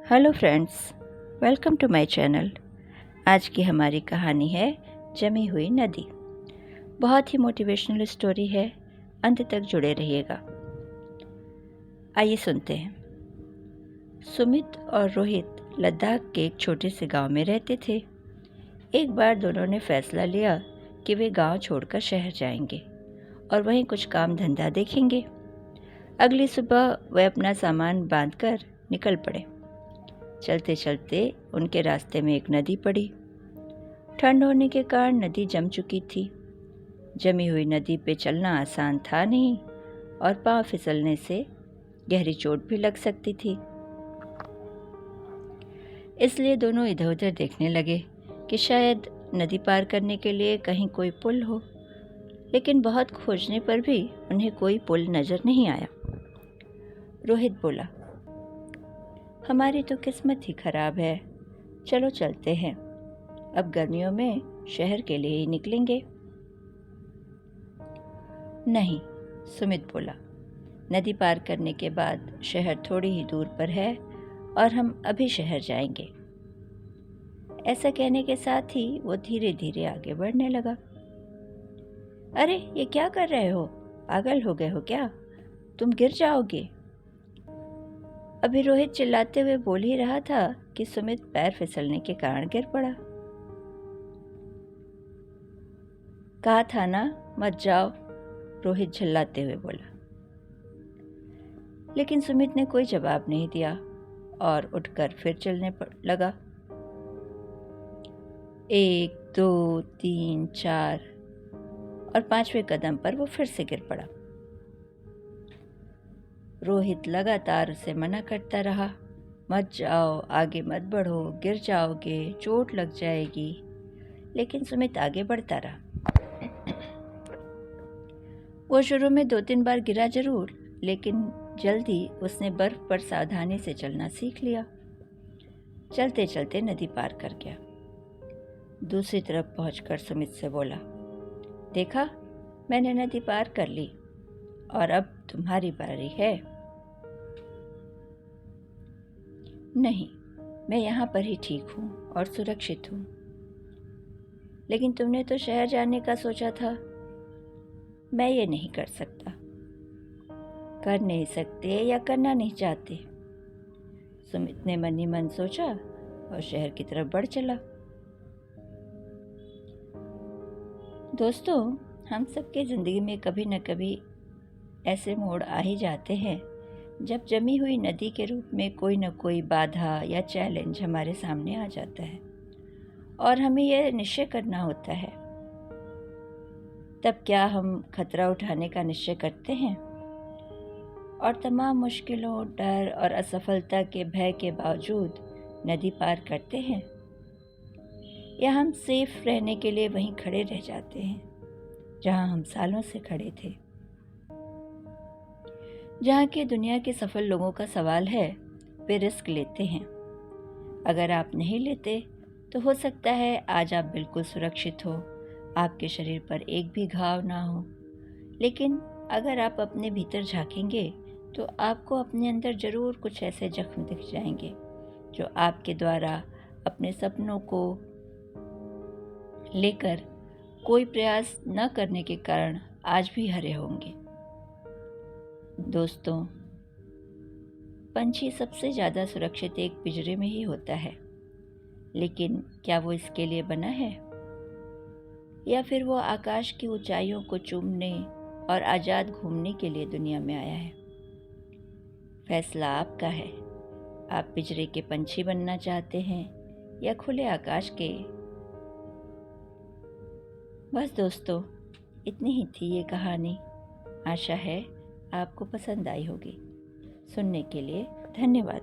Hello friends, welcome to my channel. आज की हमारी कहानी है जमी हुई नदी। बहुत ही मोटिवेशनल स्टोरी है, अंत तक जुड़े रहिएगा। आइए सुनते हैं। सुमित और रोहित लद्दाख के एक छोटे से गांव में रहते थे। एक बार दोनों ने फैसला लिया कि वे गांव छोड़कर शहर जाएंगे और वहीं कुछ काम धंधा देखेंगे। अगली सुबह वे अपना सामान बांधकर निकल पड़े। चलते चलते उनके रास्ते में एक नदी पड़ी। ठंड होने के कारण नदी जम चुकी थी। जमी हुई नदी पे चलना आसान था नहीं और पांव फिसलने से गहरी चोट भी लग सकती थी। इसलिए दोनों इधर उधर देखने लगे कि शायद नदी पार करने के लिए कहीं कोई पुल हो, लेकिन बहुत खोजने पर भी उन्हें कोई पुल नजर नहीं आया। रोहित बोला, हमारी तो किस्मत ही खराब है, चलो चलते हैं। अब गर्मियों में शहर के लिए ही निकलेंगे। नहीं, सुमित बोला, नदी पार करने के बाद शहर थोड़ी ही दूर पर है और हम अभी शहर जाएंगे। ऐसा कहने के साथ ही वो धीरे धीरे आगे बढ़ने लगा। अरे, ये क्या कर रहे हो? पागल हो गए हो क्या? तुम गिर जाओगे। अभी रोहित चिल्लाते हुए बोल ही रहा था कि सुमित पैर फिसलने के कारण गिर पड़ा। कहा था ना, मत जाओ, रोहित झल्लाते हुए बोला। लेकिन सुमित ने कोई जवाब नहीं दिया और उठकर फिर चलने लगा। 1, 2, 3, 4 और 5वें कदम पर वो फिर से गिर पड़ा। रोहित लगातार उसे मना करता रहा, मत जाओ, आगे मत बढ़ो, गिर जाओगे, चोट लग जाएगी। लेकिन सुमित आगे बढ़ता रहा। वो शुरू में 2-3 बार गिरा जरूर, लेकिन जल्दी उसने बर्फ पर सावधानी से चलना सीख लिया। चलते चलते नदी पार कर गया। दूसरी तरफ पहुंचकर सुमित से बोला, देखा, मैंने नदी पार कर ली और अब तुम्हारी बारी है। नहीं, मैं यहाँ पर ही ठीक हूँ और सुरक्षित हूँ। लेकिन तुमने तो शहर जाने का सोचा था। मैं ये नहीं कर सकता। कर नहीं सकते या करना नहीं चाहते, सुमित ने मन ही मन सोचा और शहर की तरफ बढ़ चला। दोस्तों, हम सबके ज़िंदगी में कभी न कभी ऐसे मोड़ आ ही जाते हैं जब जमी हुई नदी के रूप में कोई न कोई बाधा या चैलेंज हमारे सामने आ जाता है और हमें यह निश्चय करना होता है। तब क्या हम खतरा उठाने का निश्चय करते हैं और तमाम मुश्किलों, डर और असफलता के भय के बावजूद नदी पार करते हैं, या हम सेफ रहने के लिए वहीं खड़े रह जाते हैं जहां हम सालों से खड़े थे। जहाँ के दुनिया के सफल लोगों का सवाल है, वे रिस्क लेते हैं। अगर आप नहीं लेते तो हो सकता है आज आप बिल्कुल सुरक्षित हो, आपके शरीर पर एक भी घाव ना हो। लेकिन अगर आप अपने भीतर झांकेंगे तो आपको अपने अंदर जरूर कुछ ऐसे जख्म दिख जाएंगे जो आपके द्वारा अपने सपनों को लेकर कोई प्रयास न करने के कारण आज भी हरे होंगे। दोस्तों, पंछी सबसे ज़्यादा सुरक्षित एक पिंजरे में ही होता है, लेकिन क्या वो इसके लिए बना है, या फिर वो आकाश की ऊंचाइयों को चूमने और आज़ाद घूमने के लिए दुनिया में आया है? फैसला आपका है। आप पिंजरे के पंछी बनना चाहते हैं या खुले आकाश के? बस दोस्तों, इतनी ही थी ये कहानी। आशा है आपको पसंद आई होगी। सुनने के लिए धन्यवाद।